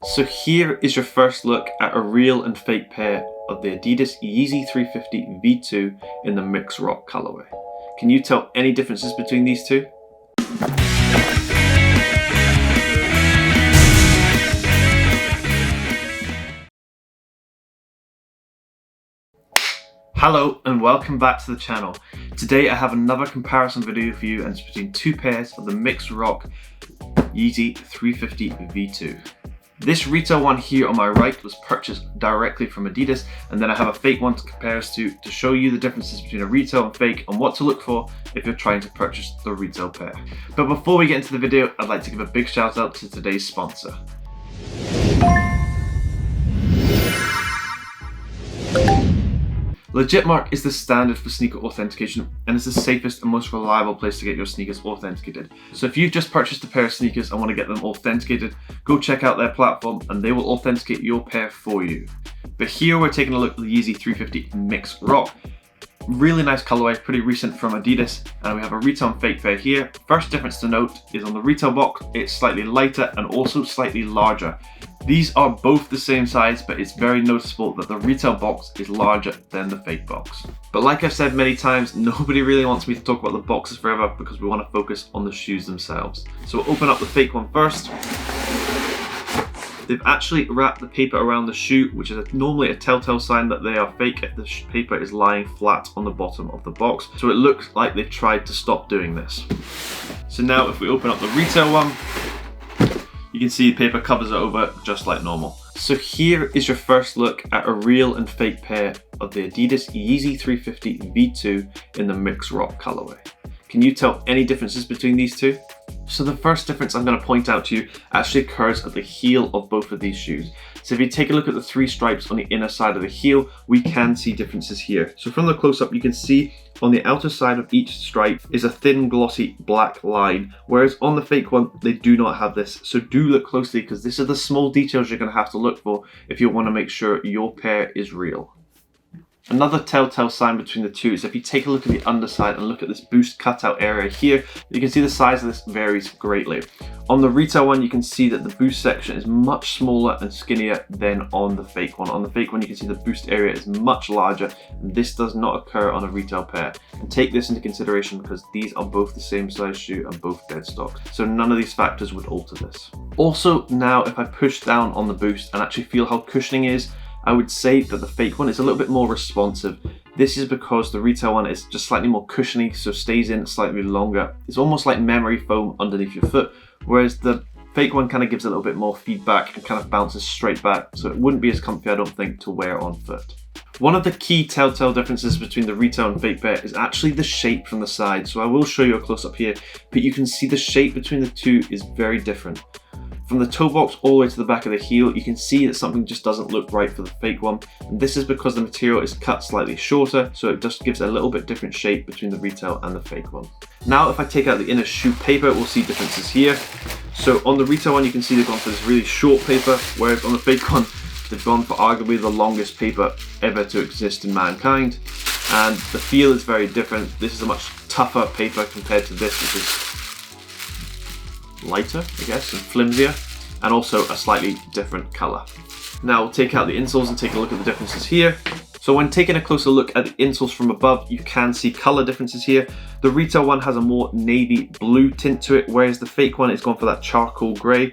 So here is your first look at a real and fake pair of the Adidas Yeezy 350 V2 in the mix rock colorway. Can you tell any differences between these two? Hello and welcome back to the channel. Today I have another comparison video for you, and it's between two pairs of the mix rock Yeezy 350 V2. This retail one here on my right was purchased directly from Adidas, and then I have a fake one to compare us to show you the differences between a retail and fake and what to look for if you're trying to purchase the retail pair. But before we get into the video, I'd like to give a big shout out to today's sponsor. Legitmark is the standard for sneaker authentication and is the safest and most reliable place to get your sneakers authenticated. So if you've just purchased a pair of sneakers and want to get them authenticated, go check out their platform and they will authenticate your pair for you. But here we're taking a look at the Yeezy 350 Mix Rock. Really nice colorway, pretty recent from Adidas, and we have a retail and fake pair here. First difference to note is on the retail box, it's slightly lighter and also slightly larger. These are both the same size, but it's very noticeable that the retail box is larger than the fake box. But like I've said many times, nobody really wants me to talk about the boxes forever because we want to focus on the shoes themselves. So we'll open up the fake one first. They've actually wrapped the paper around the shoe, which is normally a telltale sign that they are fake if the paper is lying flat on the bottom of the box. So it looks like they've tried to stop doing this. So now if we open up the retail one, you can see the paper covers it over just like normal. So here is your first look at a real and fake pair of the Adidas Yeezy 350 V2 in the mix rock colorway. Can you tell any differences between these two? So the first difference I'm going to point out to you actually occurs at the heel of both of these shoes. So if you take a look at the three stripes on the inner side of the heel, we can see differences here. So from the close-up you can see on the outer side of each stripe is a thin glossy black line, whereas on the fake one they do not have this. So do look closely because this is the small details you're going to have to look for if you want to make sure your pair is real. Another telltale sign between the two is if you take a look at the underside and look at this boost cutout area here, you can see the size of this varies greatly. On the retail one, you can see that the boost section is much smaller and skinnier than on the fake one. On the fake one, you can see the boost area is much larger, and this does not occur on a retail pair. And take this into consideration because these are both the same size shoe and both dead stock. So none of these factors would alter this. Also, now if I push down on the boost and actually feel how cushioning is, I would say that the fake one is a little bit more responsive. This is because the retail one is just slightly more cushiony, so stays in slightly longer. It's almost like memory foam underneath your foot, whereas the fake one kind of gives a little bit more feedback and kind of bounces straight back, so it wouldn't be as comfy, I don't think, to wear on foot. One of the key telltale differences between the retail and fake pair is actually the shape from the side. So I will show you a close-up here, but you can see the shape between the two is very different. From the toe box all the way to the back of the heel, you can see that something just doesn't look right for the fake one. And this is because the material is cut slightly shorter, so it just gives a little bit different shape between the retail and the fake one. Now, if I take out the inner shoe paper, we'll see differences here. So on the retail one, you can see they've gone for this really short paper, whereas on the fake one, they've gone for arguably the longest paper ever to exist in mankind. And the feel is very different. This is a much tougher paper compared to this, which is lighter, I guess, and flimsier, and also a slightly different color. Now we'll take out the insoles and take a look at the differences here. So when taking a closer look at the insoles from above, you can see color differences here. The retail one has a more navy blue tint to it, whereas the fake one is gone for that charcoal gray.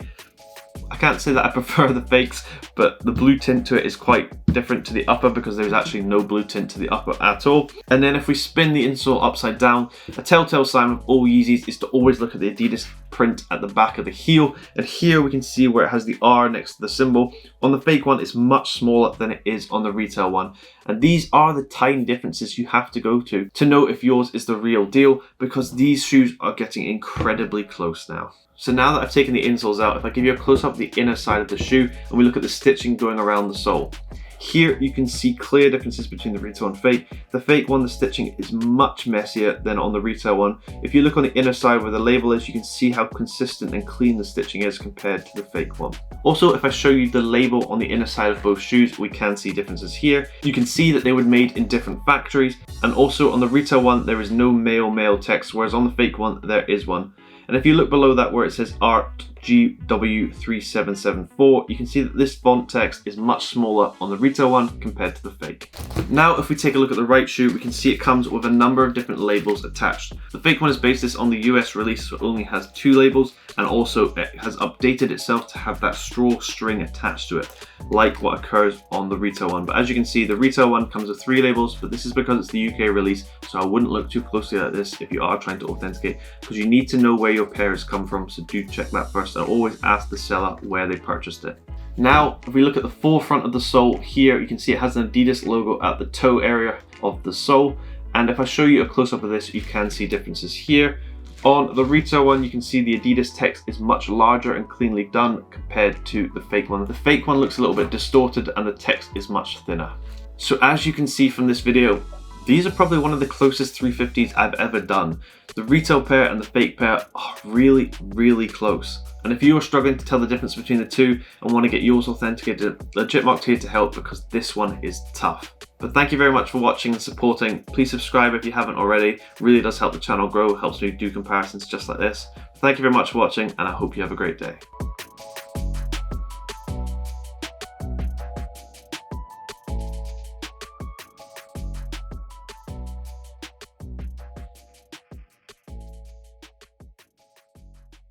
I can't say that I prefer the fakes, but the blue tint to it is quite different to the upper because there's actually no blue tint to the upper at all. And then if we spin the insole upside down, a telltale sign of all Yeezys is to always look at the Adidas print at the back of the heel. And here we can see where it has the R next to the symbol. On the fake one, it's much smaller than it is on the retail one. And these are the tiny differences you have to go to know if yours is the real deal, because these shoes are getting incredibly close now. So now that I've taken the insoles out, if I give you a close-up of the inner side of the shoe and we look at the stitching going around the sole, here you can see clear differences between the retail and fake. The fake one, the stitching is much messier than on the retail one. If you look on the inner side where the label is, you can see how consistent and clean the stitching is compared to the fake one. Also, if I show you the label on the inner side of both shoes, we can see differences here. You can see that they were made in different factories, and also on the retail one there is no male text, whereas on the fake one there is one. And if you look below that where it says art GW3774, you can see that this font text is much smaller on the retail one compared to the fake. Now, if we take a look at the right shoe, we can see it comes with a number of different labels attached. The fake one is based on the US release, so it only has 2 labels, and also it has updated itself to have that straw string attached to it, like what occurs on the retail one. But as you can see, the retail one comes with 3 labels, but this is because it's the UK release, so I wouldn't look too closely at this if you are trying to authenticate, because you need to know where your pair has come from, so do check that first, and always ask the seller where they purchased it. Now, if we look at the forefront of the sole here, you can see it has an Adidas logo at the toe area of the sole, and if I show you a close-up of this, you can see differences here. On the retail one, you can see the Adidas text is much larger and cleanly done compared to the fake one. The fake one looks a little bit distorted and the text is much thinner. So as you can see from this video, these are probably one of the closest 350s I've ever done. The retail pair and the fake pair are really, really close. And if you are struggling to tell the difference between the two and want to get yours authenticated, Legitmarked here to help, because this one is tough. But thank you very much for watching and supporting. Please subscribe if you haven't already. It really does help the channel grow, helps me do comparisons just like this. Thank you very much for watching, and I hope you have a great day.